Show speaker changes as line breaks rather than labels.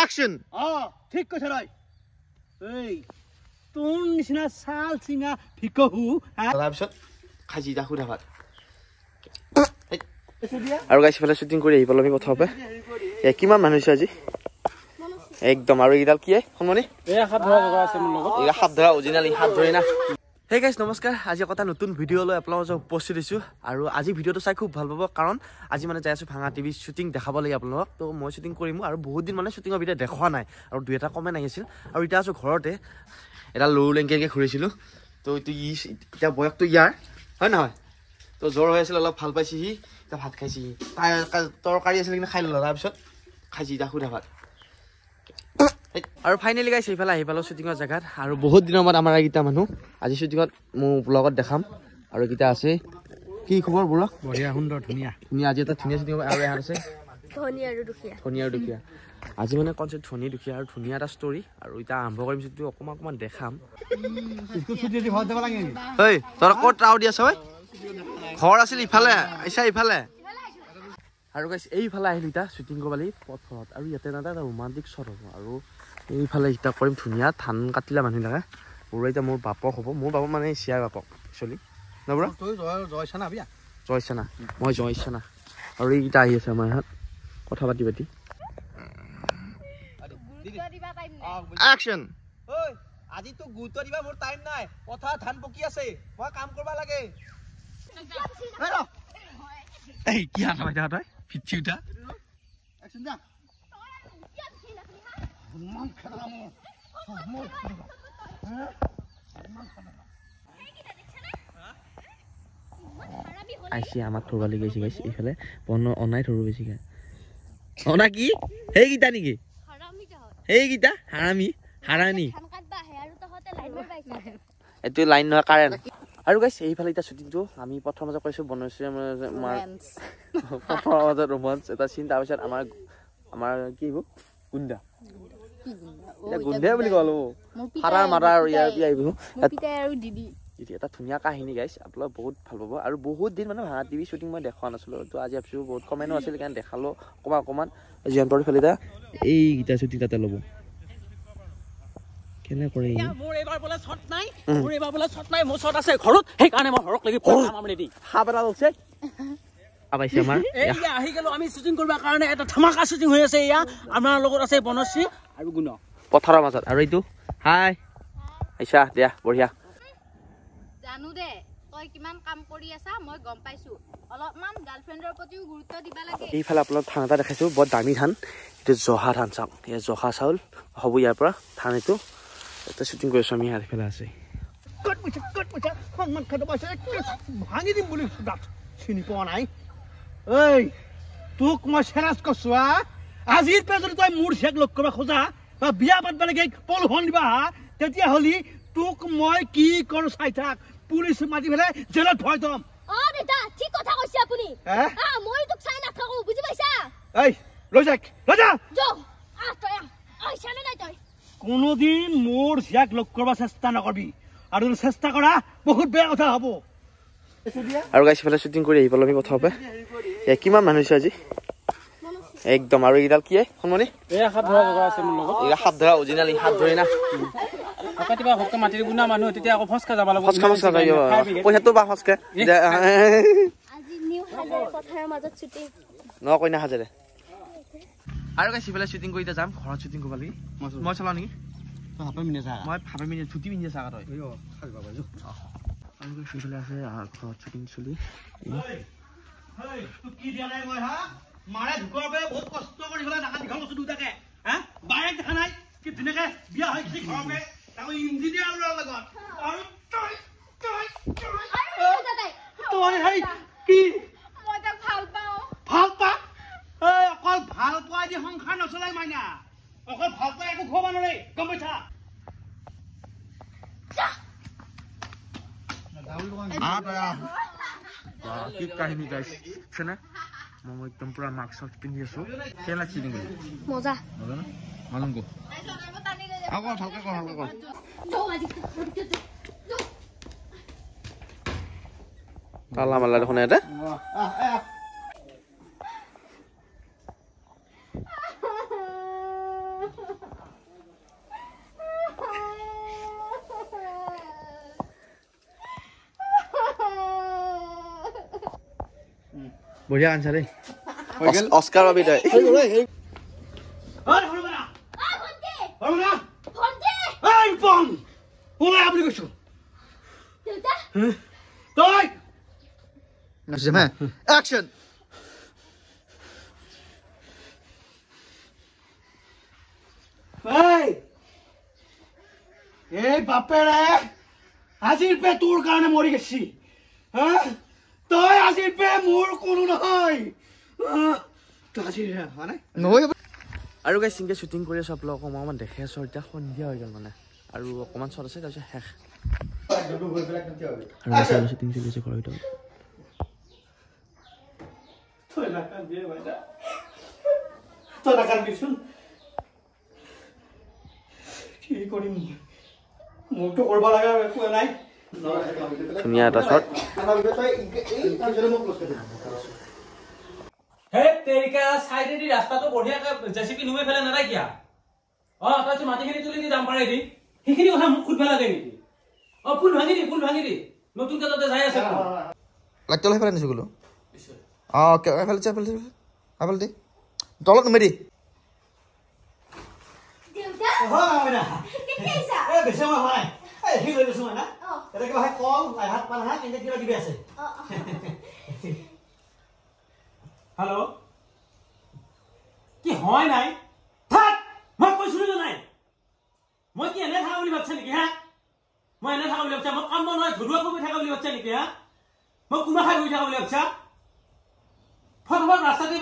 Action!
ঠিক কৈছ ৰয় এই তোৰ নিচিনা চাল চিঙা ভিকহু
তাৰপিছত খাজি দা খুদা ভাত আৰু গাইছ ফেলে শুটিং কৰি আহি পালো আমি কথা হবে কিমান মানুহ হৈছে আজি একদম আৰু এইডাল কি হনমনি
হাত ধৰা জগা আছে মোৰ লগত
এই হাত ধৰা অৰিজিনাল হাত ধৰি না হে গাইছ নমস্কাৰ আজি এটা নতুন ভিডিঅ লৈ আপোনালোকক উপস্থিত দিছো আৰু আজি ভিডিঅটো চাই খুব ভাল পাব কাৰণ আজি মানে যাই আছো ভাঙা টিভি শুটিং দেখাব লাগে আপোনালোকক তো মই শুটিং কৰিম আৰু বহুত দিন মানে শুটিংৰ ভিডিঅ দেখা নাই আৰু দুই এটা কমেন্ট আহিছিল আৰু ইটা আছো ঘৰতে এটা লৰু লেংকেকে ঘুৰিছিলো তো ইটা বয়সটো ইয়াৰ হয় নহয় তো জ্বৰ হৈ আছিল অলপ ভাল পাইছি সি তা ভাত খাইছি তৰকাৰী আছিল কিন্তু খাই ললা তাৰপিছত খাইছি দা খুদা ভাত আৰু ফাইনালি গাইছ এইফালে আহি পালো শুটিঙৰ জেগাত আৰু বহুত দিনৰ মূৰত আমাৰ এইকেইটা মানুহ আজি শুটিঙত মোৰ ব্লগত দেখাম আৰু এইকেইটা আছে কি খবৰ বুঢ়া
বঢ়িয়া সুন্দৰ ধুনীয়া
ধুনীয়া আজি এটা ধুনীয়া শুটিং আৰু এহাত আছে
ধনী আৰু দুখীয়া
আজি মানে কনচেপ্ট ধনী দুখীয়া আৰু ধুনীয়া এটা ষ্টৰী আৰু এটা আৰম্ভ কৰিম যদি অকমান দেখাম
স্কুল ছুটি দি ঘৰত যাব লাগে
ঐ তোৰ ক'ত ৰাও দি আছ ঐ ঘৰ আছিল ইফালে আইছা ইফালে আৰু গাইছ এইফালে আহিলো ইটা শুটিং কৰিবলৈ পথত আৰু ইয়াতে এটা ৰোমান্টিক শ্বট হ'ব আৰু এইফালে ইটা কৰিম ধুনীয়া ধান কাটিলা মানুহবিলাকে পুৰা এতিয়া মোৰ বাপক হ'ব মোৰ বাপক মানে চিয়াৰ বাপক একচুৱেলি নবৰা
তই জয়ছানা বিয়া
জয়ছানা মই জয়ছানা আৰু এইকেইটা আহি আছে আমাৰ ইয়াত কথা পাতি Action!
ঐ আজি তো গুৰুত্ব দিবা মোৰ টাইম নাই কথা ধান পকি আছে মই কাম কৰিব লাগে
এই কি হাত পাই তই ফিটছি উঠা
একচন যা মান খেলা মোৰ
আইছি আমাক থৰবালি গৈছে গাইছ এইফালে বন অনাই থৰু বেছিকে অনা কি সেইকেইটা নেকি সেইকেইটা হাৰামি হাৰানি এইটো লাইন নহয় কাৰেণ্ট আৰু গাইছ এইফালে এতিয়া শ্বুটিংটো আমি প্ৰথম মাজত কৰিছোঁ বনাইছোঁ আমাৰ প্ৰথম মাজত ৰোমাঞ্চ এটা চিন তাৰপিছত আমাৰ কি হ'ব গুণ্ডা গুণ্ডে বুলি ক'লো হাৰা মাৰা আৰু ইয়াৰ আহিব এটা ধুনীয়া কাহিনী গাইছ আপোনালোক বহুত ভাল পাব আৰু বহুত দিন মানে ভাঙা টিভি শ্বুটিং মই দেখা নাছিলোঁ তো আজি ভাবিছোঁ বহুত কমেণ্টো আছিল কাৰণে দেখালোঁ অকণমান জিয়ানপুৰ ফালে এইকেইটা শ্বুটিং তাতে ল'ব কেনে কৰে
মোৰ এবাৰ বলে শট নাই মোৰ শট আছে ঘৰত সেই কাৰণে মই হৰক লাগি পঢ়াম আমনে দি
হাব এটা লৈছে আবাইছে আমাৰ
এইয়া আহি গেল আমি শ্বুটিং কৰিবা কাৰণে এটা ধমাকা শ্বুটিং হৈ আছে ইয়া আমাৰ লগত আছে বনশ্ৰী আৰু গুণ
পথাৰৰ মাজত আৰু এইটো হাই আইছা দিয়া বঢ়িয়া
জানো দে তই কিমান কাম কৰি আছা মই গম পাইছো অলপমান গাৰ্লফ্ৰেণ্ডৰ প্ৰতিও গুৰুত্ব দিবা লাগে
এইফালে আপোনাক ধান এটা দেখাইছো বৰ দামী ধান এইটো জহা ধান চাওক এই জহা চাউল হ'ব ইয়াৰ পৰা ধান এইটো এটা শ্বুটিং কৰিছো আমি ইয়াৰ ইফালে আছে
কট পইচা সন্মান খাদ পাইছে ভাঙি দিম বুলি দাঁত চিনি পোৱা নাই ঐ তোক মই চেৰাজ কৈছো আজিৰ পৰা যদি তই মোৰ চেক লগ কৰিব খোজা বা বিয়া পাতবা লাগে পলহন দিবা তেতিয়া হলি তোক মই কি কৰো চাই থাক পুলিচ মাতি পেলাই জেলত ভৰাই থম
দেতা ঠিক কথা কৈছে আপুনি মই তোক চাই নাথাকো বুজি পাইছা
এই লৈ যা
যো তই আইছানে নাই তই
কোনোদিন মোৰ চেক লগ কৰিব চেষ্টা নকৰবি আৰু চেষ্টা কৰা বহুত বেয়া কথা হ'ব
আৰু গাইছ ইফালে শ্বুটিং কৰি আহি পালো আমি কথা হবে কিমান মানুহ হৈছে আজি একদম আৰু এইডাল কি হনমনি
হাত ধৰা জগা আছে মোৰ লগত
এই হাত ধৰা অৰিজিনাল হাত ধৰি না
কেতিয়াবা হক মাটিৰ গুণা মানুহ তেতিয়া আকৌ ফসকা যাব লাগিব
ফসকা যাইব পইচাটো বা ফসকা
আজি নিউ হাজাৰ পথাৰৰ মাজত শ্বুটিং
ন কইনা হাজাৰে আৰু গাইছ ইফালে শ্বুটিং কৰি যাম ঘৰত শ্বুটিং কৰিব লাগি মই চলা নেকি
হাপে মিনে যা
মই ভাবে মিনিট ছুটি মিনিট চাগা তই
খাই বাবা যো
আৰু ইফালে আছে ঘৰত শ্বুটিং চলি
তু কি দিয়া নাই মই মাৰে ঢুকৰ বাবে বহুত কষ্ট কৰি পেলাই নাকা দীঘল বস্তু দুটাকে বাইক দেখা নাই কি ধুনীয়াকে বিয়া হৈ গৈছে ঘৰকে তাকো ইঞ্জিনিয়াৰ লগত আৰু তই হেই কি
মই তাক ভাল পাওঁ
অকল ভাল পোৱাই দি সংসাৰ নচলাই মাইনা অকল ভাল পাই একো খোৱা নোৱাৰে গম পাইছা
কি কাহিনী গাইছে না মই একদম পুৰা মাস্ক পিন্ধি আছো কেনে লাগছে নেকি
মজা
মজা না মালুম গো ভালকে কৰ তালা মালা দেখোন এটা বঢ়িয়া কাঞ্চা দেই অস্কাৰ পাবি তই
Action! এই বাপেৰে আজিৰ পে তোৰ কাৰণে মৰি গেছি তই আজিৰ পে মোৰ কোনো নহয়
আৰু গাইছ চিংকে শ্বুটিং কৰি আছো আপোনালোকক অকণমান দেখাই আছো এতিয়া সন্ধিয়া হৈ গ'ল মানে আৰু অকণমান শ্বট আছে তাৰপিছত শেষ আৰু শ্বুটিং চলি আছে ঘৰৰ ভিতৰত
তই নাকান্দিচোন কি কৰিম মোৰতো কৰিব লগা একো নাই
ধুনীয়া এটা শ্বট
হে তেৰিকা সাইডেদি ৰাস্তাটো বঢ়িয়াকৈ জেচিপি নুমে ফেলে নাৰাই কিয়া তই মাটিখিনি তুলি দি দাম পাৰাই দি সেইখিনি কথা মোক খুদ পেলা দে নেকি পুল ভাঙি দি নতুনকে তাতে যাই আছে
লাগতে লৈ ফেলে নিছো গলো এফালে দি তলত নুমে দি
হেল্ল' কি হয় নাই থাক মই কৈছিলো নাই মই কি এনে থাকা বুলি ভাবছা নেকি হা মই এনে থাকা বুলি ভাবছা মই কাম নহয় ঘৰুৱা কৰি থাকা বুলি ভাবছা নেকি হা মই কোনোবা খাই গৈ থাকা বুলি ভাবছা ফটফট ৰাস্তাতে